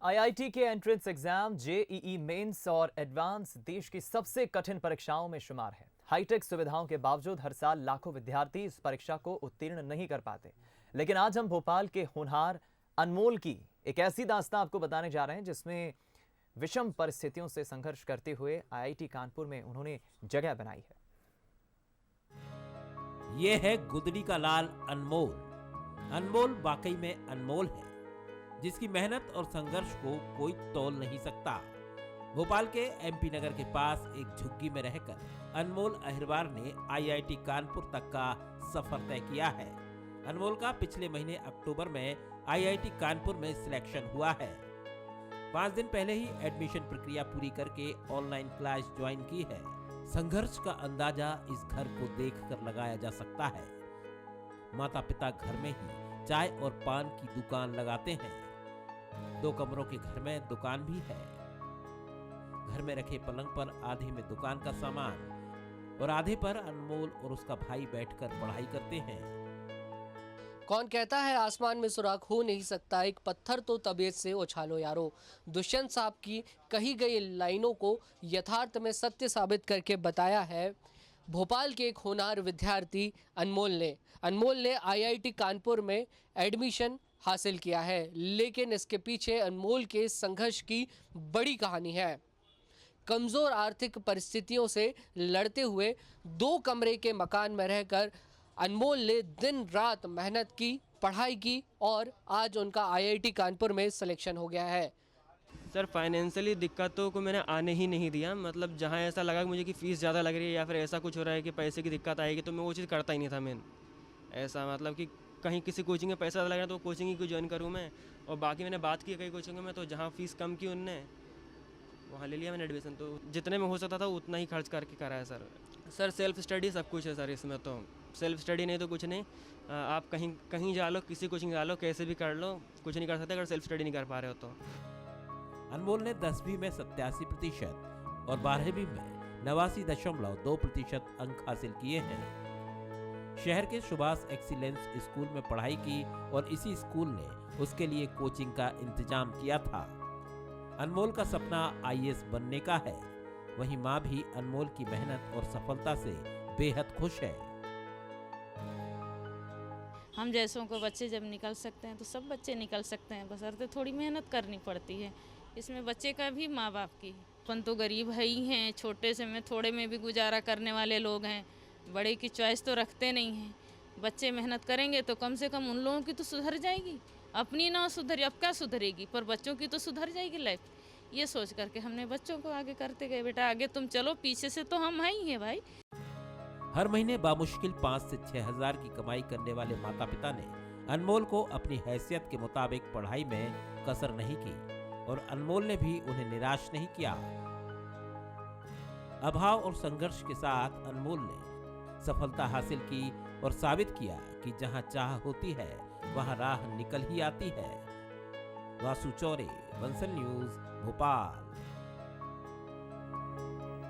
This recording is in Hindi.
आईआईटी के एंट्रेंस एग्जाम जेईई मेंस और एडवांस देश की सबसे कठिन परीक्षाओं में शुमार है। हाईटेक सुविधाओं के बावजूद हर साल लाखों विद्यार्थी इस परीक्षा को उत्तीर्ण नहीं कर पाते। लेकिन आज हम भोपाल के होनहार अनमोल की एक ऐसी दास्तां आपको बताने जा रहे हैं जिसमें विषम परिस्थितियों से संघर्ष करते हुए आईआईटी कानपुर में उन्होंने जगह बनाई है। ये है गुदड़ी का लाल अनमोल। अनमोल वाकई में अनमोल है, जिसकी मेहनत और संघर्ष को कोई तोल नहीं सकता। भोपाल के एमपी नगर के पास एक झुग्गी में रहकर अनमोल अहिरवार ने आईआईटी कानपुर तक का सफर तय किया है। अनमोल का पिछले महीने अक्टूबर में आईआईटी कानपुर में सिलेक्शन हुआ है। 5 दिन पहले ही एडमिशन प्रक्रिया पूरी करके ऑनलाइन क्लास ज्वाइन की है। संघर्ष का अंदाजा इस घर को देखकर लगाया जा सकता है। माता पिता घर में ही चाय और पान की दुकान लगाते हैं। 2 कमरों के घर में दुकान भी है। घर में रखे पलंग पर आधे में दुकान का सामान और आधे पर अनमोल और उसका भाई बैठकर पढ़ाई करते हैं। कौन कहता है आसमान में सुराख हो नहीं सकता, एक पत्थर तो तबीयत से उछालो यारो। दुष्यंत साहब की कही गई लाइनों को यथार्थ में सत्य साबित करके बताया है भोपाल के एक होनहार विद्यार्थी अनमोल ने आईआईटी कानपुर में एडमिशन हासिल किया है। लेकिन इसके पीछे अनमोल के संघर्ष की बड़ी कहानी है। कमज़ोर आर्थिक परिस्थितियों से लड़ते हुए 2 कमरे के मकान में रहकर अनमोल ने दिन रात मेहनत की, पढ़ाई की और आज उनका आईआईटी कानपुर में सिलेक्शन हो गया है। सर फाइनेंशियली दिक्कतों को मैंने आने ही नहीं दिया। मतलब जहाँ ऐसा लगा मुझे कि फ़ीस ज़्यादा लग रही है या फिर ऐसा कुछ हो रहा है कि पैसे की दिक्कत आएगी तो मैं वो चीज़ करता ही नहीं था। मैं ऐसा मतलब कि कहीं किसी कोचिंग में पैसा लग रहा है तो कोचिंग ही क्यों ज्वाइन करूँ मैं। और बाकी मैंने बात की कई कोचिंगों में तो जहाँ फ़ीस कम की उनने वहाँ ले लिया मैंने एडमिशन। तो जितने में हो सकता था उतना ही खर्च करके करा है सर सेल्फ स्टडी सब कुछ है सर इसमें। तो सेल्फ स्टडी नहीं तो कुछ नहीं। आप कहीं जा लो, किसी कोचिंग जा लो, कैसे भी कर लो, कुछ नहीं कर सकते अगर सेल्फ स्टडी नहीं कर पा रहे हो तो। अनमोल ने 10वीं में 87% और 12वीं में 89.2% अंक हासिल किए हैं। शहर के सुभाष एक्सीलेंस स्कूल में पढ़ाई की और इसी स्कूल ने उसके लिए कोचिंग का इंतजाम किया था। अनमोल का सपना आईएएस बनने का है। वहीं माँ भी अनमोल की मेहनत और सफलता से बेहद खुश है। हम जैसों को बच्चे जब निकल सकते हैं तो सब बच्चे निकल सकते हैं, बशर्ते थोड़ी मेहनत करनी पड़ती है। इसमें बच्चे का भी माँ बाप की। अपन तो गरीब है ही हैं, छोटे से में थोड़े में भी गुजारा करने वाले लोग हैं, बड़े की चॉइस तो रखते नहीं हैं। बच्चे मेहनत करेंगे तो कम से कम उन लोगों की तो सुधर जाएगी, अपनी ना सुधरी अब क्या सुधरेगी, पर बच्चों की तो सुधर जाएगी लाइफ। ये सोच करके हमने बच्चों को आगे करते गए, बेटा आगे तुम चलो, पीछे से तो हम ही हैं भाई। हर महीने बामुश्किल 5 से 6 हजार की कमाई करने वाले माता पिता ने अनमोल को अपनी हैसियत के मुताबिक पढ़ाई में कसर नहीं की और अनमोल ने भी उन्हें निराश नहीं किया। अभाव और संघर्ष के साथ अनमोल ने सफलता हासिल की और साबित किया कि जहां चाह होती है वहां राह निकल ही आती है। वासु चौरे, बंसल न्यूज, भोपाल।